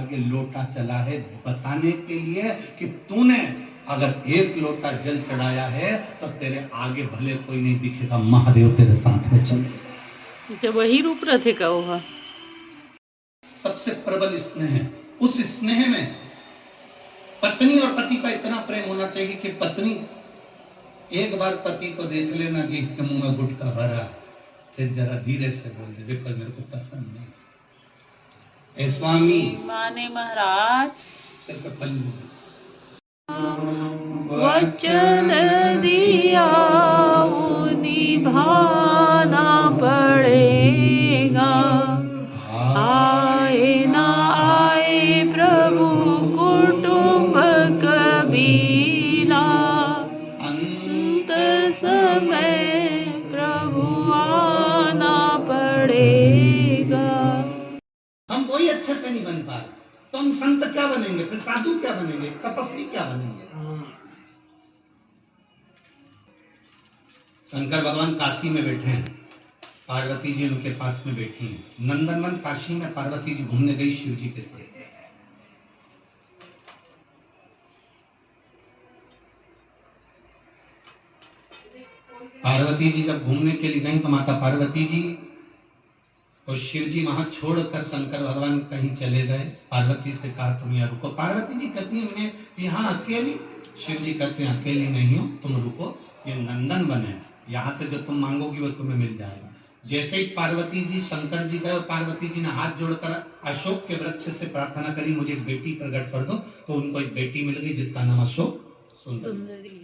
आगे लोटा चला है बताने के लिए कि तूने अगर एक लोटा जल चढ़ाया है तो तेरे आगे भले कोई नहीं दिखेगा, महादेव तेरे साथ में चले। जब वही रूप रथे का होगा। सबसे प्रबल स्नेह है, उस स्नेह में पत्नी और पति का इतना प्रेम होना चाहिए कि पत्नी एक बार पति को देख लेना कि इसके मुंह में गुटखा भरा, फिर जरा धीरे से बोल दे, देखो मेरे को पसंद नहीं। ए स्वामी माने महाराज सिर्फ पल्लू वचन दिया वो निभाना पड़ेगा, आए ना आए प्रभु कुटुंब कबीला, अंत समय प्रभु आना पड़ेगा। हम कोई अच्छे से नहीं बन पा रहे तो हम संत क्या बनेंगे, फिर साधु क्या बनेंगे, तपस्वी क्या बनेंगे। शंकर भगवान काशी में बैठे हैं, पार्वती जी उनके पास में बैठी हैं। नंदनवन काशी में पार्वती जी घूमने गई शिव जी के साथ। पार्वती जी जब घूमने के लिए गई तो माता पार्वती जी और शिव जी वहां छोड़कर शंकर भगवान कहीं चले गए। पार्वती से कहा तुम यहाँ रुको। पार्वती जी कहती है मैं यहाँ अकेली। शिव जी कहते हैं अकेली नहीं हो, तुम रुको, ये नंदन वन है, यहाँ से जो तुम मांगोगी वो तुम्हें मिल जाएगा। जैसे ही पार्वती जी शंकर जी गए, पार्वती जी ने हाथ जोड़कर अशोक के वृक्ष से प्रार्थना करी मुझे एक बेटी प्रकट कर दो, तो उनको एक बेटी मिल गई जिसका नाम अशोक सुंदरी।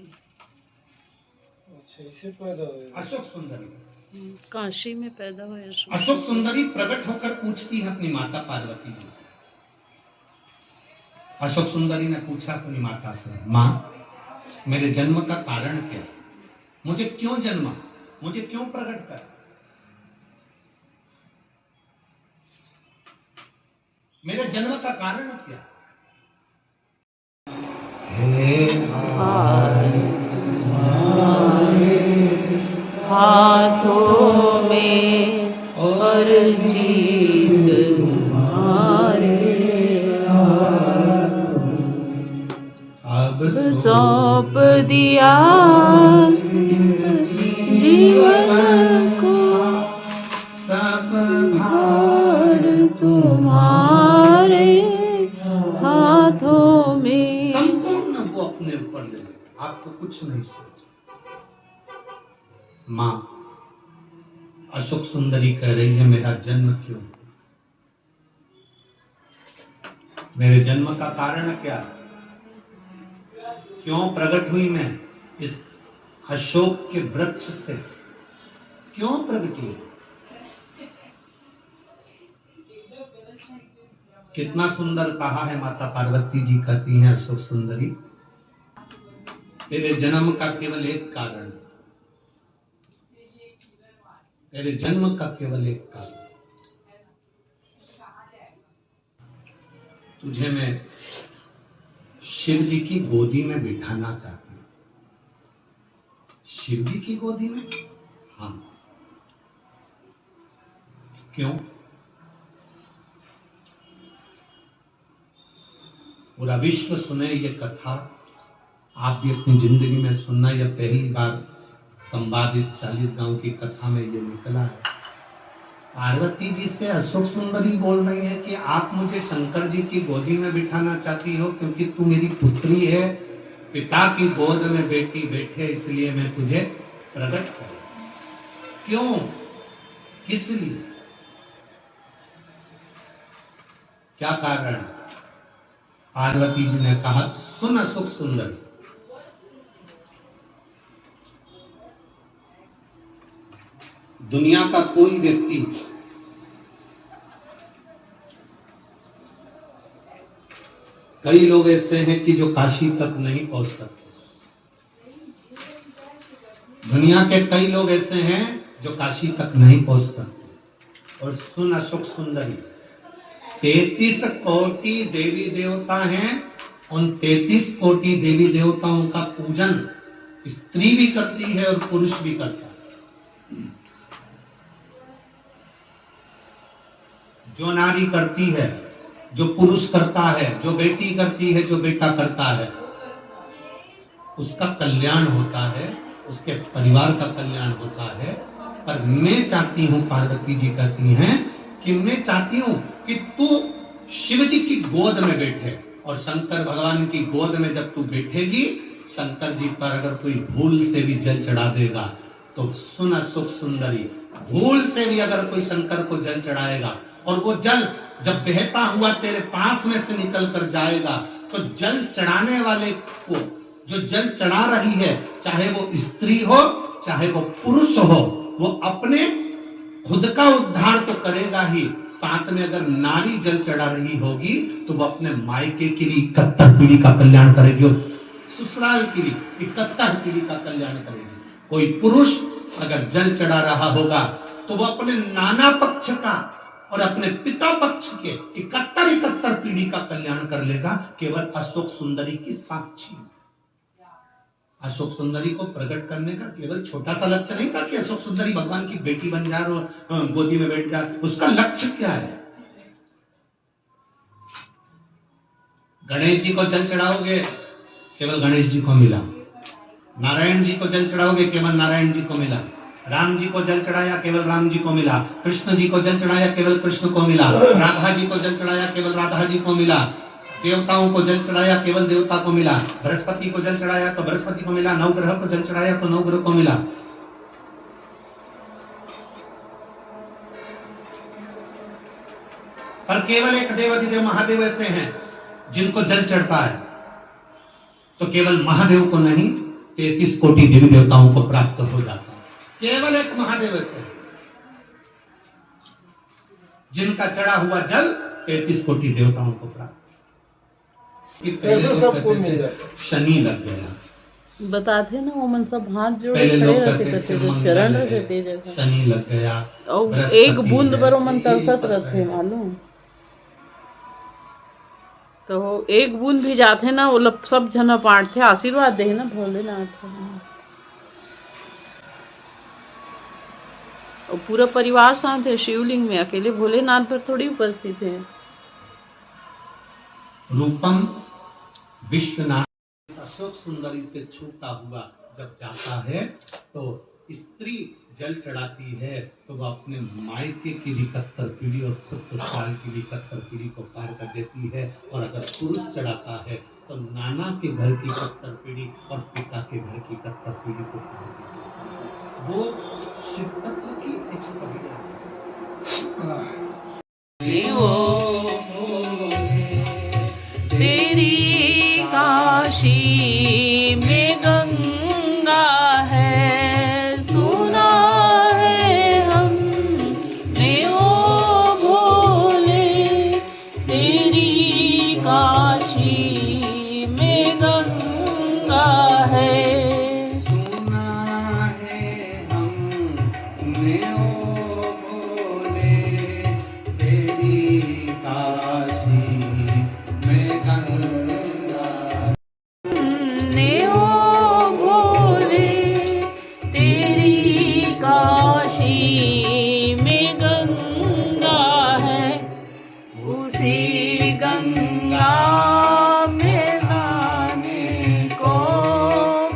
अशोक सुंदरी काशी में पैदा हुए। अशोक सुंदरी प्रकट होकर पूछती है अपनी माता पार्वती जी से। अशोक सुंदरी ने पूछा अपनी माता से, माँ मेरे जन्म का कारण क्या है, मुझे क्यों जन्मा, मुझे क्यों प्रकट कर, मेरे जन्म का कारण क्या। हाथों में और जीत तुम्हारे, अब सौंप दिया जीवन को, सब भार तुम्हारे हाथों में। संपूर्ण वो अपने ऊपर ले ले, आपको कुछ नहीं सोच। माँ अशोक सुंदरी कह रही है मेरा जन्म क्यों, मेरे जन्म का कारण क्या, क्यों प्रकट हुई मैं इस अशोक के वृक्ष से, क्यों प्रकट हुई। कितना सुंदर कहा है माता पार्वती जी कहती हैं अशोक सुंदरी तेरे जन्म का केवल एक कारण, तेरे जन्म का केवल एक कारण, तुझे मैं शिव जी की गोदी में बिठाना चाहती हूं। शिव जी की गोदी में? हाँ। क्यों? पूरा विश्व सुने ये कथा, आप भी अपनी जिंदगी में सुनना। यह पहली बार संवाद इस 40 गांव की कथा में ये निकला है। पार्वती जी से अशोक सुंदरी बोल रही है कि आप मुझे शंकर जी की गोदी में बिठाना चाहती हो क्योंकि तू मेरी पुत्री है, पिता की गोद में बेटी बैठे इसलिए मैं तुझे प्रकट करूं। क्यों, किस लिए, क्या कारण। पार्वती जी ने कहा सुन अशोक सुंदर, दुनिया का कोई व्यक्ति कई लोग ऐसे हैं कि जो काशी तक नहीं पहुंच सकते। दुनिया के कई लोग ऐसे हैं जो काशी तक नहीं पहुंच सकते। और सुन अशोक सुंदरी, 33 कोटि देवी देवता हैं, उन 33 कोटि देवी देवताओं का पूजन स्त्री भी करती है और पुरुष भी करता है। जो नारी करती है जो पुरुष करता है, जो बेटी करती है, जो बेटा करता है, उसका कल्याण होता है, उसके परिवार का कल्याण होता है। पर मैं चाहती हूं, पार्वती जी कहती हैं कि मैं चाहती हूं कि तू शिव जी की गोद में बैठे, और शंकर भगवान की गोद में जब तू बैठेगी, शंकर जी पर अगर कोई भूल से भी जल चढ़ा देगा तो सुन सुख सुंदरी, भूल से भी अगर कोई शंकर को जल चढ़ाएगा और वो जल जब बहता हुआ तेरे पास में से निकल कर जाएगा, तो जल चढ़ाने वाले को, जो जल चढ़ा रही है, चाहे वो स्त्री हो चाहे वो पुरुष हो, वो अपने खुद का उद्धार तो करेगा ही, साथ में अगर नारी जल चढ़ा रही होगी तो वो अपने मायके की भी 71 पीढ़ी का कल्याण करेगी और ससुराल की भी 71 पीढ़ी का कल्याण करेगी। कोई पुरुष अगर जल चढ़ा रहा होगा तो वो अपने नाना पक्ष का और अपने पिता पक्ष के 71 पीढ़ी का कल्याण कर लेगा, केवल अशोक सुंदरी की साक्षी। अशोक सुंदरी को प्रकट करने का केवल छोटा सा लक्ष्य नहीं था कि अशोक सुंदरी भगवान की बेटी बन जाए और गोदी में बैठ जाए। उसका लक्ष्य क्या है? गणेश जी को जल चढ़ाओगे, केवल गणेश जी को मिला। नारायण जी को जल चढ़ाओगे, केवल नारायण जी को मिला। राम जी को जल चढ़ाया, केवल राम जी को मिला। कृष्ण जी को जल चढ़ाया, केवल कृष्ण को मिला। राधा जी को जल चढ़ाया, केवल राधा जी को मिला। देवताओं को जल चढ़ाया, केवल देवता को मिला। बृहस्पति को जल चढ़ाया तो बृहस्पति को मिला। नवग्रह को जल चढ़ाया तो नवग्रह को मिला। पर केवल एक देवाधिदेव महादेव ऐसे हैं जिनको जल चढ़ता है तो केवल महादेव को नहीं, 33 कोटि देवी देवताओं को प्राप्त हो जाता है। केवल एक महादेव ऐसे हैं जिनका चढ़ा हुआ जल 33 कोटि देवताओं को प्राप्त। कैसे सबको मिल जाता? शनि लग गया, बताते ना वो मन सब हाथ जोड़े पहले लोग खड़े कहते रहते थे थे, मंगल चरण है, रहते थे जगह, शनि लग गया, और बृहस्पति एक बूंद है, पर मन यही तरसत पता रहते है। मालूम। तो एक बूंद भी जाते ना वो लोग सब जना बांटते, आशीर्वाद दे ना भोलेनाथ। और पूरा परिवार साथ है शिवलिंग में, अकेले भोलेनाथ पर थोड़ी उपस्थित है। रूपम विश्वनाथ अशोक सुंदरी से छूटा हुआ जब जाता है तो स्त्री जल चढ़ाती है तो वह अपने मायके की भी 71 पीढ़ी और खुद ससुराल की भी 71 पीढ़ी को पार कर देती है। और अगर पुरुष चढ़ाता है तो नाना के घर की 71 पीढ़ी और पिता के घर की 71 पीढ़ी को पार कर देती है। वो शिव तत्व की एक कविता तेरी काशी में गंगा है, सुना है हमने ओ भोले। तेरी काशी में गंगा है, सुना है हमने ओ भोले, तेरी काशी में गंगा। ने ओ भोले। तेरी काशी में गंगा है, उसी गंगा में नहाने को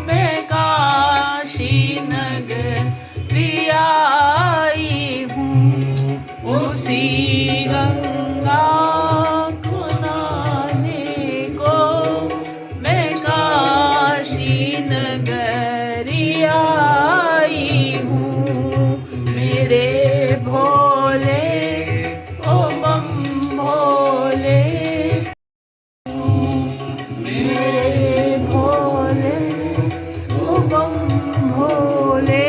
मैं काशी नगरी आई हूँ। उसी गंगा को नहाने को मैं काशी नगरी आई हूँ। मेरे भोले ओ बम भोले, मेरे भोले ओ बम भोले,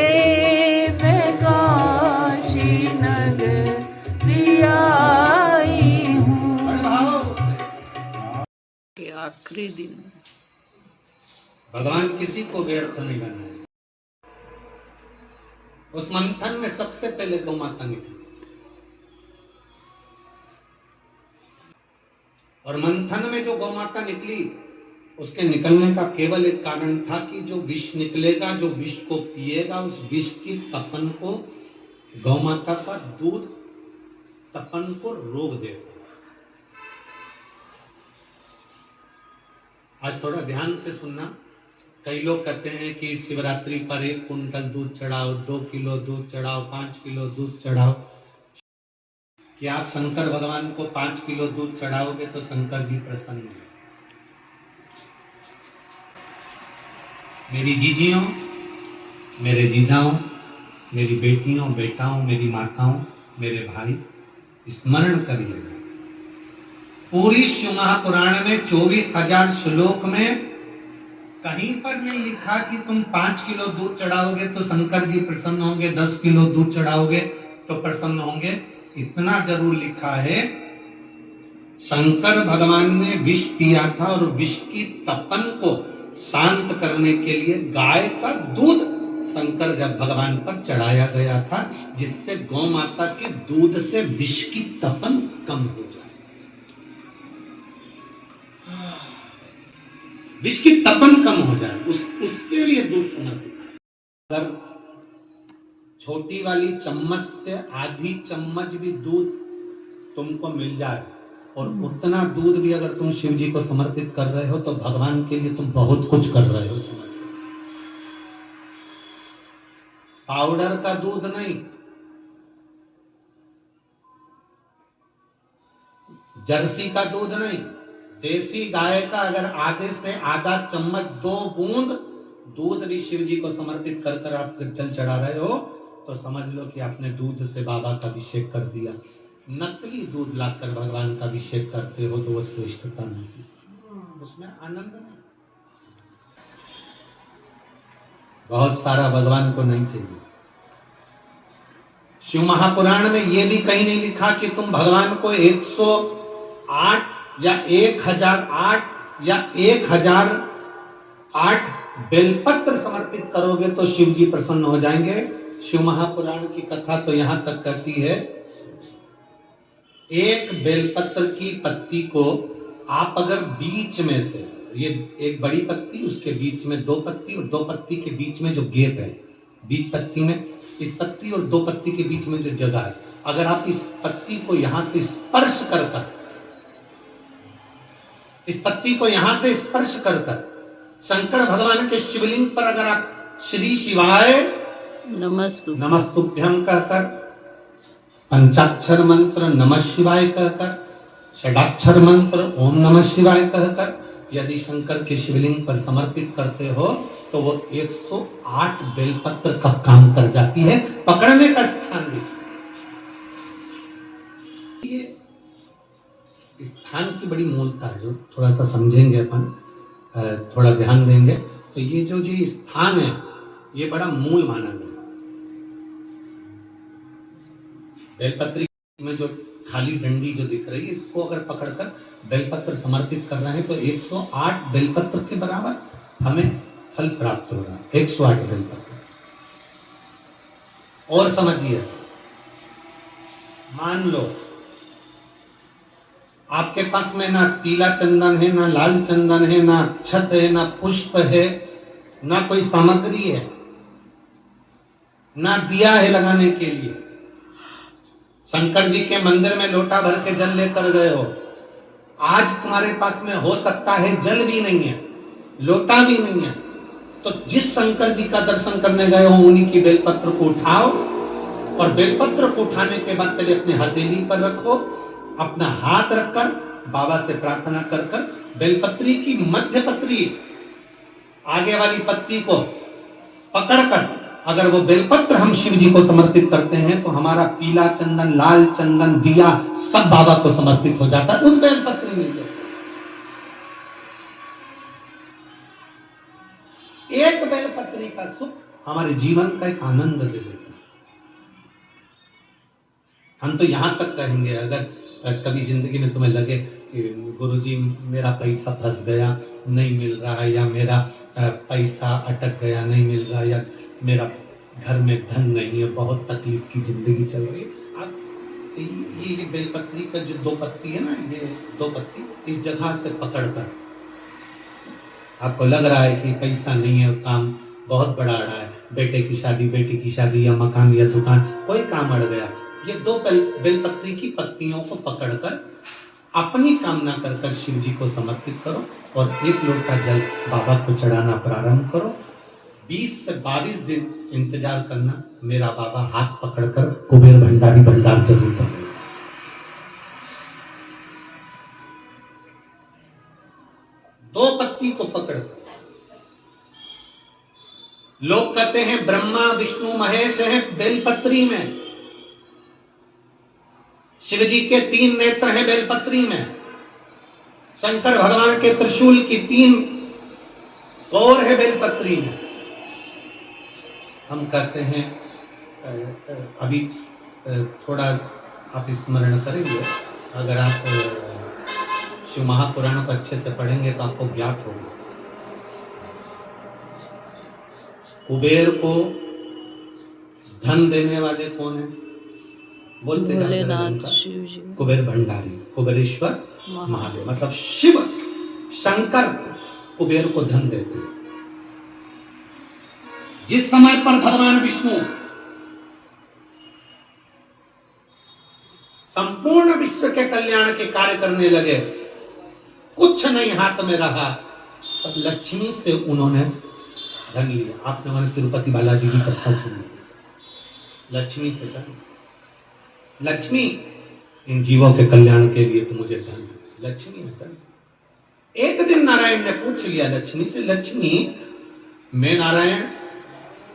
मैं काशी नगरी आई हूँ। के आखिरी दिन भगवान किसी को व्यर्थ नहीं बनाया। उस मंथन में सबसे पहले गौ माता निकली और मंथन में जो गौ माता निकली उसके निकलने का केवल एक कारण था कि जो विष निकलेगा, जो विष को पिएगा, उस विष की तपन को, गौ माता का दूध तपन को रोक देगा। आज थोड़ा ध्यान से सुनना। कई लोग कहते हैं कि शिवरात्रि पर 1 कुंटल दूध चढ़ाओ, 2 किलो दूध चढ़ाओ, 5 किलो दूध चढ़ाओ। कि आप शंकर भगवान को 5 किलो दूध चढ़ाओगे तो शंकर जी प्रसन्न होंगे। मेरी जीजियों, मेरे जीजाओं, मेरी बेटियों, बेटाओं, मेरी माताओं, मेरे भाई, स्मरण करिएगा, पूरी शिव महापुराण में 24,000 श्लोक में कहीं पर नहीं लिखा कि तुम 5 किलो दूध चढ़ाओगे तो शंकर जी प्रसन्न होंगे, 10 किलो दूध चढ़ाओगे तो प्रसन्न होंगे। इतना जरूर लिखा है, शंकर भगवान ने विष पिया था और विष की तपन को शांत करने के लिए गाय का दूध शंकर जब भगवान पर चढ़ाया गया था, जिससे गौ माता के दूध से विष की तपन कम हो जाए, विष की तपन कम हो जाए, उसके लिए दूध समर्पित। अगर छोटी वाली चम्मच से आधी चम्मच भी दूध तुमको मिल जाए और उतना दूध भी अगर तुम शिव जी को समर्पित कर रहे हो तो भगवान के लिए तुम बहुत कुछ कर रहे हो, समझ। पाउडर का दूध नहीं, जर्सी का दूध नहीं, देसी गाय का अगर आधे से आधा चम्मच 2 बूंद दूध भी शिव जी को समर्पित कर कर आप जल चढ़ा रहे हो तो समझ लो कि आपने दूध से बाबा का अभिषेक कर दिया। नकली दूध लाकर भगवान का अभिषेक करते हो तो वो श्रेष्ठता नहीं, उसमें आनंद नहीं। बहुत सारा भगवान को नहीं चाहिए। शिव महापुराण में यह भी कहीं नहीं लिखा कि तुम भगवान को 108 या 1008 या 1008 बेलपत्र समर्पित करोगे तो शिव जी प्रसन्न हो जाएंगे। शिव महापुराण की कथा तो यहां तक कहती है, एक बेलपत्र की पत्ती को आप अगर बीच में से, ये एक बड़ी पत्ती, उसके बीच में 2 पत्ती और 2 पत्ती के बीच में जो गैप है, बीच पत्ती में, इस पत्ती और 2 पत्ती के बीच में जो जगह है, अगर आप इस पत्ती को यहां से स्पर्श कर इस पत्ती को यहां से स्पर्श कर शंकर भगवान के शिवलिंग पर अगर आप श्री शिवाय नमस्तुभ्यं कहकर, पंचाक्षर मंत्र नमः शिवाय कहकर, षडाक्षर मंत्र ओम नमः शिवाय कहकर यदि शंकर के शिवलिंग पर समर्पित करते हो तो वो 108 बेलपत्र का काम कर जाती है, पकड़ने का स्थान भी। ये स्थान की बड़ी मूलता है, जो थोड़ा सा समझेंगे अपन, थोड़ा ध्यान देंगे तो ये जो स्थान है ये बड़ा मूल माना गया। बेलपत्री में जो खाली डंडी जो दिख रही है, इसको अगर पकड़कर बेलपत्र समर्पित कर रहे हैं तो 108 बेलपत्र के बराबर हमें फल प्राप्त होगा। 108 बेलपत्र। और समझिए, मान लो आपके पास में ना पीला चंदन है, ना लाल चंदन है, ना अक्षत है, ना पुष्प है, ना कोई सामग्री है, ना दिया है लगाने के लिए। शंकर जी के मंदिर में लोटा भर के जल लेकर गए हो, आज तुम्हारे पास में हो सकता है जल भी नहीं है, लोटा भी नहीं है, तो जिस शंकर जी का दर्शन करने गए हो उन्हीं की बेलपत्र को उठाओ और बेलपत्र को उठाने के बाद पहले अपने हथेली पर रखो, अपना हाथ रखकर बाबा से प्रार्थना कर कर बेलपत्री की मध्य पत्री आगे वाली पत्ती को पकड़कर अगर वो बेलपत्र हम शिव जी को समर्पित करते हैं तो हमारा पीला चंदन, लाल चंदन, दिया सब बाबा को समर्पित हो जाता है उस बेलपत्री में। एक बेलपत्री का सुख हमारे जीवन का एक आनंद दे देता है। हम तो यहां तक कहेंगे, अगर कभी जिंदगी में तुम्हें लगे कि गुरुजी मेरा पैसा फंस गया नहीं मिल रहा है, या मेरा पैसा अटक गया नहीं मिल रहा, या मेरा घर में धन नहीं है, बहुत तकलीफ की जिंदगी चल रही है, आप ये बेलपत्री का जो 2 पत्ती है ना, ये 2 पत्ती इस जगह से पकड़कर, आपको लग रहा है कि पैसा नहीं है, काम बहुत बड़ा अड़ा है, बेटे की शादी, बेटी की शादी, या मकान या दुकान, कोई काम अड़ गया, ये 2 बेलपत्री की पत्तियों को पकड़कर अपनी कामना कर कर शिव जी को समर्पित करो और एक लोटा जल बाबा को चढ़ाना प्रारंभ करो। 20 से 22 दिन इंतजार करना, मेरा बाबा हाथ पकड़कर कुबेर भंडारी भंडार जरूर करेगा। दो पत्ती को पकड़कर, लोग कहते हैं ब्रह्मा विष्णु महेश है बेलपत्री में, शिव जी के 3 नेत्र हैं बेलपत्री में, शंकर भगवान के त्रिशूल की 3 कौर है बेलपत्री में। हम कहते हैं अभी थोड़ा आप स्मरण करेंगे, अगर आप शिव महापुराण को अच्छे से पढ़ेंगे तो आपको ज्ञात होगा। कुबेर को धन देने वाले कौन है? बोलते भोलेनाथ शिव जी, कुबेर भंडारी, कुबेरेश्वर महादेव, मतलब शिव शंकर कुबेर को धन देते हैं। जिस समय पर भगवान विष्णु संपूर्ण विश्व के कल्याण के कार्य करने लगे, कुछ नहीं हाथ में रहा, तब लक्ष्मी से उन्होंने धन लिया। आपने हमारे तिरुपति बालाजी की कथा सुनी, लक्ष्मी से धन। लक्ष्मी, इन जीवों के कल्याण के लिए तो मुझे धन दे। लक्ष्मी ने धन। एक दिन नारायण ने पूछ लिया लक्ष्मी से, लक्ष्मी मैं नारायण,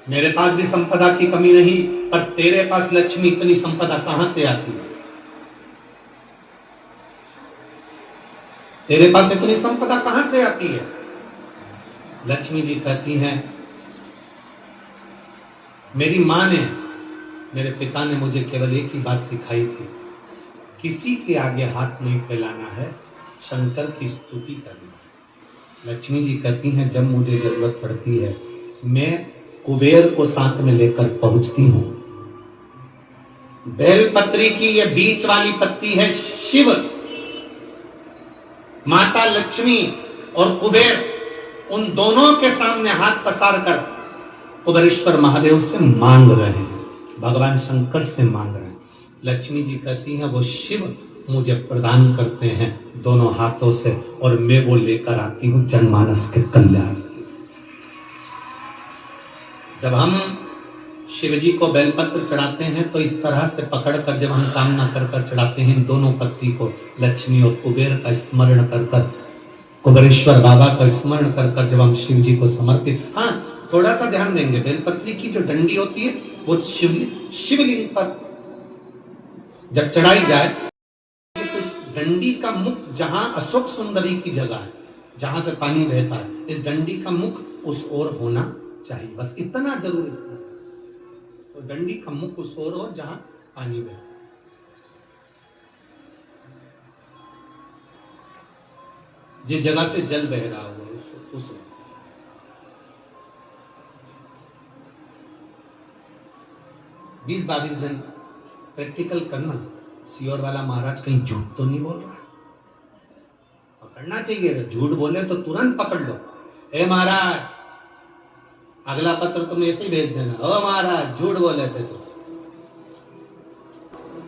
मेरे पास भी संपदा की कमी नहीं, पर तेरे पास लक्ष्मी इतनी संपदा कहां से आती है? तेरे पास इतनी संपदा कहां से आती है? लक्ष्मी जी कहती हैं, मेरी मां ने, मेरे पिता ने मुझे केवल एक ही बात सिखाई थी, किसी के आगे हाथ नहीं फैलाना है, शंकर की स्तुति करना है। लक्ष्मी जी कहती हैं, जब मुझे जरूरत पड़ती है मैं कुबेर को साथ में लेकर पहुंचती हूं। बेलपत्री की ये बीच वाली पत्ती है शिव, माता लक्ष्मी और कुबेर, उन दोनों के सामने हाथ पसार कर कुबेरेश्वर महादेव से मांग रहे हैं, भगवान शंकर से मांग रहे हैं। लक्ष्मी जी कहती हैं, वो शिव मुझे प्रदान करते हैं दोनों हाथों से, और मैं वो लेकर आती हूं जनमानस के कल्याण। जब हम शिव जी को बेलपत्र चढ़ाते हैं तो इस तरह से पकड़कर, जब हम कामना कर कर चढ़ाते हैं, दोनों पत्ती को लक्ष्मी और कुबेर का स्मरण कर कर, कुबेरेश्वर बाबा का स्मरण कर कर जब हम शिव जी को समर्पित, हाँ थोड़ा सा ध्यान देंगे, बेलपत्री की जो डंडी होती है वो शिवलिंग पर जब चढ़ाई जाए तो इस डंडी का मुख, जहां अशोक सुंदरी की जगह है, जहां से पानी बहता है, इस डंडी का मुख उस ओर होना चाहिए, बस इतना जरूर है। तो डंडी का मुख उस ओर हो जहां पानी बहता है। जिस जगह से जल बह रहा हुआ उस 20-22 दिन प्रैक्टिकल करना। सियोर वाला महाराज कहीं झूठ तो नहीं बोल रहा? पकड़ना चाहिए, अगर झूठ बोले तो तुरंत पकड़ लो। ए महाराज, अगला पत्र तुम ऐसे ही भेज देना, ओ महाराज झूठ बोले थे तो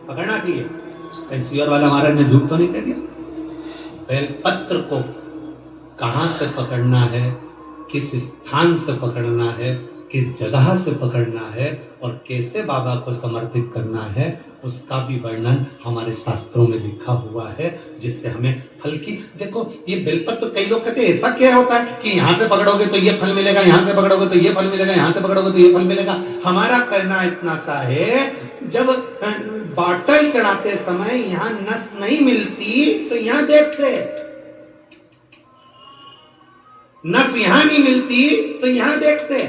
पकड़ना चाहिए। कहीं सियोर वाला महाराज ने झूठ तो नहीं कह दिया? बेलपत्र को कहां से पकड़ना है, किस स्थान से पकड़ना है, किस जगह से पकड़ना है और कैसे बाबा को समर्पित करना है, उसका भी वर्णन हमारे शास्त्रों में लिखा हुआ है, जिससे हमें फल की, देखो ये बेलपत्र, कई लोग कहते हैं ऐसा क्या होता है कि यहां से पकड़ोगे तो ये फल मिलेगा, यहां से पकड़ोगे तो ये फल मिलेगा, यहां से पकड़ोगे तो ये फल मिलेगा। हमारा कहना इतना सा है, जब बाटल चढ़ाते समय यहां नस नहीं मिलती तो यहां देखते, नस यहां नहीं मिलती तो यहां देखते,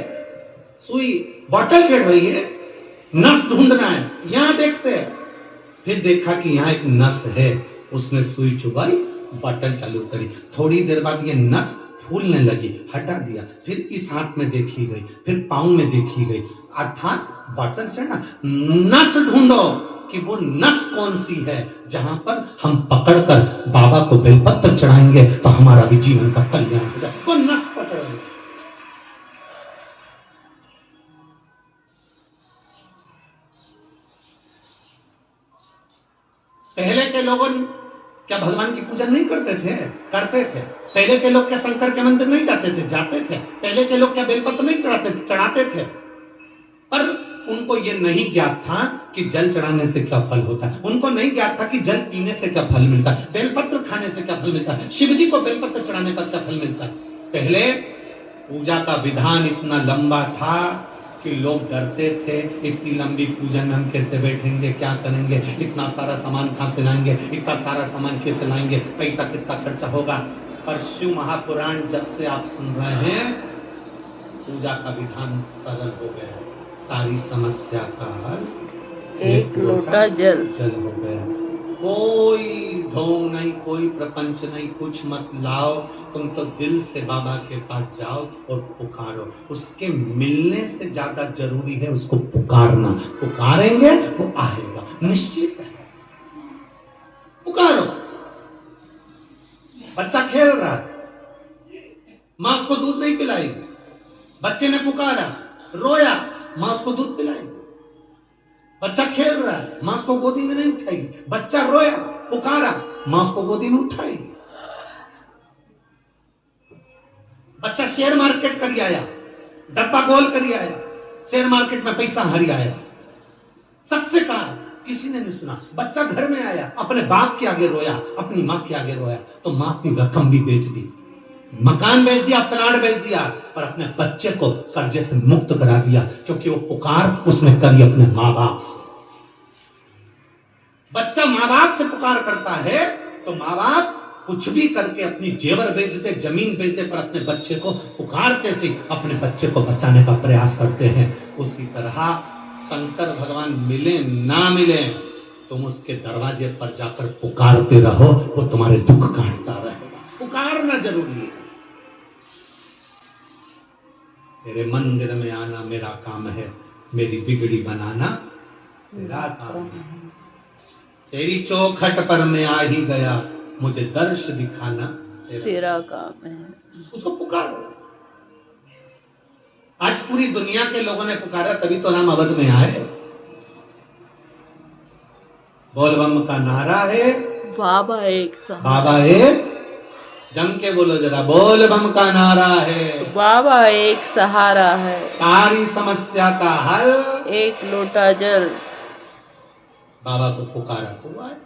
सुई बॉटल चढ़ रही है, नस ढूंढना है, यहां देखते हैं, फिर देखा कि यहां एक नस है, उसमें सुई चुभाई, बॉटल चालू करी, थोड़ी देर बाद ये नस फूलने लगी, हटा दिया, फिर इस हाथ में देखी गई, फिर पांव में देखी गई, अर्थात बॉटल चढ़ना। नस ढूंढो कि वो नस कौन सी है, जहां पर हम पकड़कर बाबा को बेलपत्र चढ़ाएंगे तो हमारा भी जीवन का कल्याण हो जाए। वो नस पकड़ो। पहले के लोगों क्या भगवान की पूजन नहीं करते थे? करते थे। पहले के लोग क्या शंकर के मंदिर नहीं जाते थे? जाते थे। पहले के लोग क्या बेलपत्र नहीं चढ़ाते थे? पर उनको ये नहीं ज्ञात था कि जल चढ़ाने से क्या फल होता है। उनको नहीं ज्ञात था कि जल पीने से क्या फल मिलता है, बेलपत्र खाने से क्या फल मिलता है, शिव जी को बेलपत्र चढ़ाने का क्या फल मिलता है। पहले पूजा का विधान इतना लंबा था कि लोग डरते थे, इतनी लंबी पूजन में हम कैसे बैठेंगे, क्या करेंगे, इतना सारा सामान कहां से लाएंगे, इतना सारा सामान कैसे लाएंगे, पैसा कितना खर्चा होगा। पर शिव महापुराण जब से आप सुन रहे हैं, पूजा का विधान सरल हो गया, सारी समस्या का हल एक लोटा जल हो गया। कोई ढोंग नहीं, कोई प्रपंच नहीं, कुछ मत लाओ, तुम तो दिल से बाबा के पास जाओ और पुकारो। उसके मिलने से ज्यादा जरूरी है उसको पुकारना। पुकारेंगे वो आएगा, निश्चित है। पुकारो। बच्चा खेल रहा है, मां उसको दूध नहीं पिलाएगी। बच्चे ने पुकारा, रोया, मां उसको दूध पिलाएगी। बच्चा खेल रहा है, मां उसको गोदी में नहीं उठाएगी। बच्चा रोया, पुकारा, मां उसको गोदी में उठाएगी। बच्चा शेयर मार्केट कर आया, डब्बा गोल कर आया, शेयर मार्केट में पैसा हरी आया, सबसे कहा, किसी ने नहीं सुना। बच्चा घर में आया, अपने बाप के आगे रोया, अपनी मां के आगे रोया, तो मां अपनी रकम भी बेच दी, मकान बेच दिया, प्लाट बेच दिया, पर अपने बच्चे को कर्जे से मुक्त करा दिया, क्योंकि वो पुकार उसने करी अपने माँ बाप से। बच्चा माँ बाप से पुकार करता है तो माँ बाप कुछ भी करके अपनी जेवर बेच दे, जमीन बेच दे, पर अपने बच्चे को पुकारते से अपने बच्चे को बचाने का प्रयास करते हैं। उसी तरह शंकर भगवान मिले ना मिले, तुम उसके दरवाजे पर जाकर पुकारते रहो, वो तुम्हारे दुख काटता रहेगा। पुकारना जरूरी है। तेरे मंदिर में आना मेरा काम है, मेरी बिगड़ी बनाना तेरा काम है। तेरी चौखट पर मैं आ ही गया, मुझे दर्श दिखाना तेरा काम है। उसको पुकारो। आज पूरी दुनिया के लोगों ने पुकारा, तभी तो राम अवध में आए। बोल बम का नारा है, बाबा एक बाबा एक, जम के बोलो जरा, बोल बम का नारा है, बाबा एक सहारा है, सारी समस्या का हल एक लोटा जल। बाबा को पुकारा तो आए।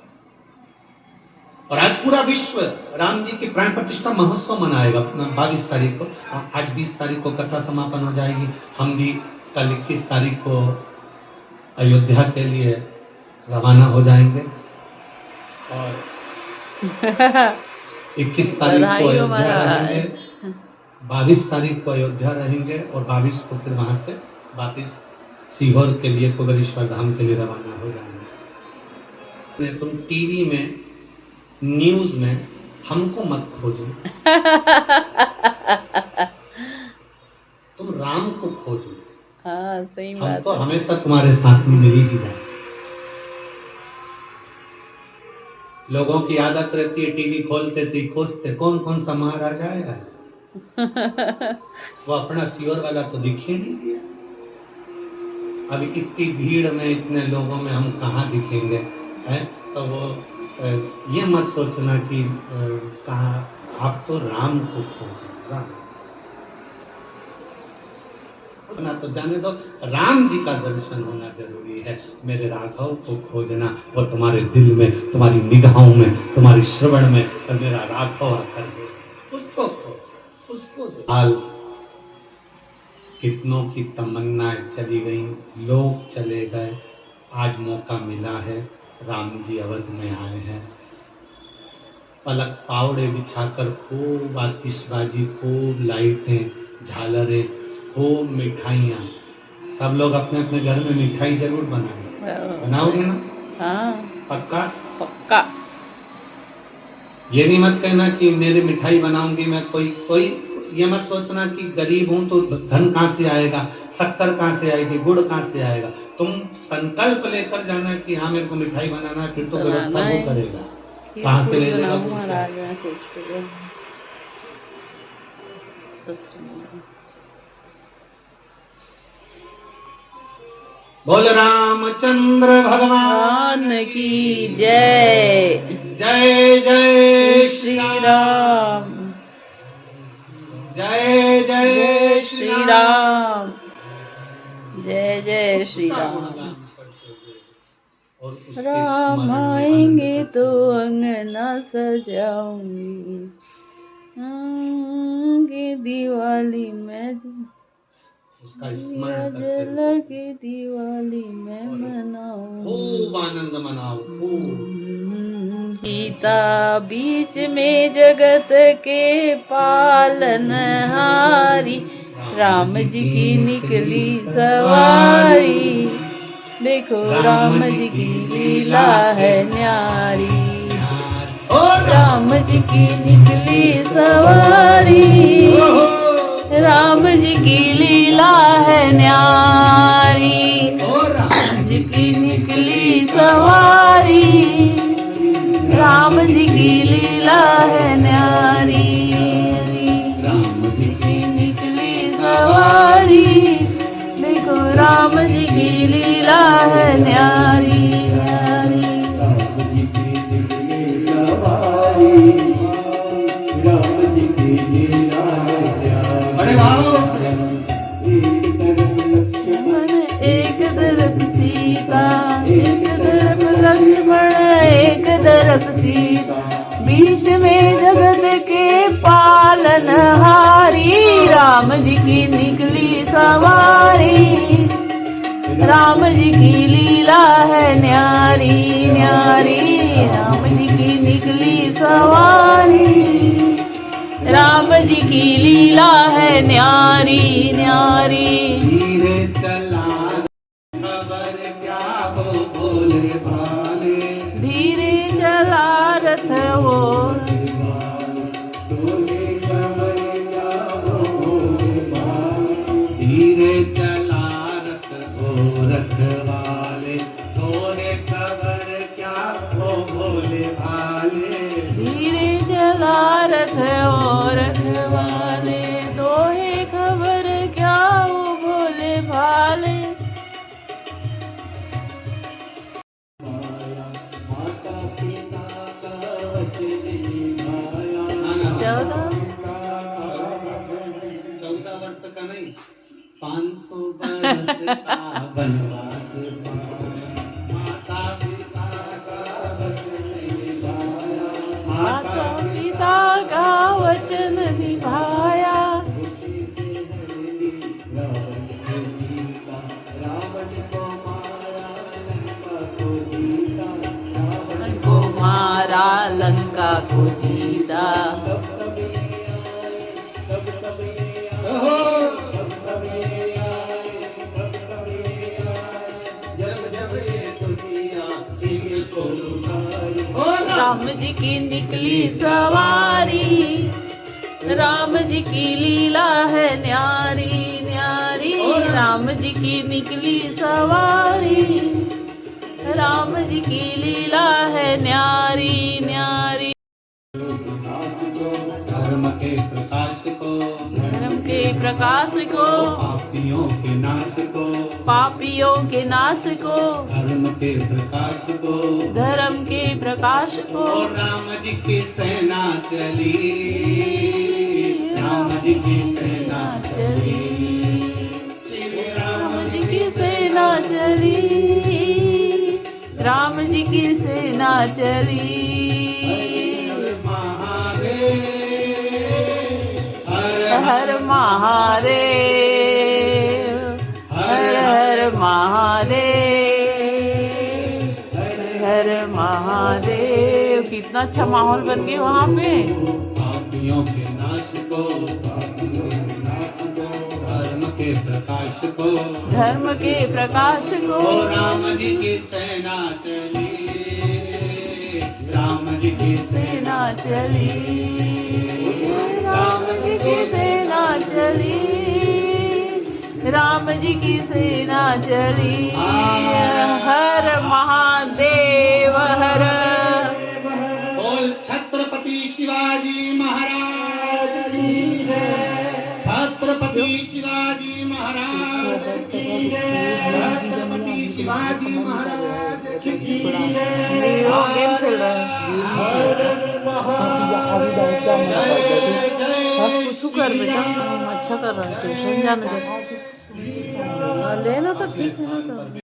और आज पूरा विश्व राम जी की प्राण प्रतिष्ठा महोत्सव मनाएगा 22 तारीख को। आज 20 तारीख को कथा समापन हो जाएगी। हम भी कल 21 तारीख को अयोध्या के लिए रवाना हो जाएंगे और 21 तारीख को अयोध्या रहेंगे, 22 तारीख को अयोध्या रहेंगे और 22 को फिर वहां से वापिस सीहोर के लिए, कुबेरेश्वर धाम के लिए रवाना हो जाएंगे। तुम टीवी में, न्यूज में हमको मत खोजो, तुम राम को खोजो। हाँ, सही बात हम तो हमेशा तुम्हारे साथ में मिल ही जाए। लोगों की आदत रहती है टीवी खोलते से खोजते कौन कौन सा महाराजा आया है। वो अपना सीहोर वाला तो दिखे नहीं दिया। अभी इतनी भीड़ में, इतने लोगों में हम कहाँ दिखेंगे, है? तो वो ये मत सोचना कि कहाँ, आप तो राम को खोजो। राम ना तो जाने दो, राम जी का दर्शन होना जरूरी है। मेरे राघव को खोजना, वो तुम्हारे दिल में, तुम्हारी निगाहों में, तुम्हारी श्रवण में, तो मेरा राघव आकर दे, उसको खोज, उसको हाल। कितनों की तमन्नाएं चली गई, लोग चले गए, आज मौका मिला है, राम जी अवध में आए हैं। पलक पावड़े बिछाकर खूब आतिशबाजी, खूब लाइटें, झालरें, खूब मिठाइयाँ। सब लोग अपने अपने घर में मिठाई जरूर बनाओगे ना? हाँ, पक्का पक्का। ये नहीं मत कहना कि मेरी मिठाई बनाऊंगी मैं, कोई ये मत सोचना कि गरीब हूं तो धन कहाँ से आएगा, शक्कर कहाँ से आएगी, गुड़ कहाँ से आएगा। तुम संकल्प लेकर जाना कि हाँ मेरे को मिठाई बनाना है, फिर तो व्यवस्था वो करेगा। कहाँ से ले लेगा? बोल रामचंद्र भगवान की जय। जय जय श्री राम, जय जय श्री राम, जय जय श्री राम। राम आएंगे तो अंगना सजाऊंगी, आएंगे दिवाली में उसका स्मरण करते जला के दिवाली में मनाऊं, खूब आनंद मनाओ खूब। गीता बीच में जगत के पालनहारी, राम जी की निकली सवारी, देखो राम जी की लीला है न्यारी, राम जी की निकली सवारी, राम जी की लीला है न्यारी, राम जी की निकली सवारी, राम जी की लीला है न्यारी, राम जी की निकली सवारी, देखो राम जी की लीला है न्यारी, न्यारी। राम जी की निकली सवारी, राम जी की लीला है न्यारी। बड़े भाव से एक तरफ लक्ष्मण, एक तरफ सीता, एक तरफ लक्ष्मण, एक तरफ सीता, बीच में जगत के पालनहारी, राम जी की निकली सवारी, राम जी की लीला है न्यारी, न्यारी, राम जी की निकली सवारी, राम जी की लीला है न्यारी, न्यारी। धीरे चला खबर क्या हो भोले भाले, धीरे चला रथ वो, तोहे कमरिया भोले भाले। धीरे चला रथ हो रखवाले, थोड़े खबर क्या हो भोले भाले, धीरे चला रथ वो रखवाले, दोहे खबर क्या वो भोले भाले। माता पिता का वचन निभाया, 14 वर्ष का नहीं 500 वर्ष का वनवास पाया, माता पिता का वचन निभाया, माता पिता का वचन निभाया, रावण को मारा लंका को जीता, रावण को मारा लंका को जीता, राम जी की निकली सवारी, राम जी की लीला है न्यारी, न्यारी, राम जी की निकली सवारी, राम जी की लीला है न्यारी, न्यारी। धर्म के प्रकाश को, धर्म के प्रकाश को, पापियों के नाश को, पापियों के नाश को, धर्म के प्रकाश को, धर्म के प्रकाश को, और राम जी की सेना चली, राम जी की सेना चली, श्री राम जी की सेना चली, राम जी की सेना चली। महादेव हर महादेव, हर हर महादेव, हर महादेव। कितना अच्छा माहौल बन गया वहाँ पे। पापियों के नाश को, धर्म के प्रकाश को, धर्म के प्रकाश को, ओ राम जी की सेना चली, राम जी की सेना चली, राम जी की सेना चली, राम जी की सेना चली। हर महादेव हर। बोल छत्रपति शिवाजी महाराज की जय, छत्रपति शिवाजी महाराज की जय, छत्रपति शिवाजी महाराज की जय। कुछ कर बेटा, अच्छा कर रहा है, ट्यूशन जाने दे। लेना तो ठीक है ना तो।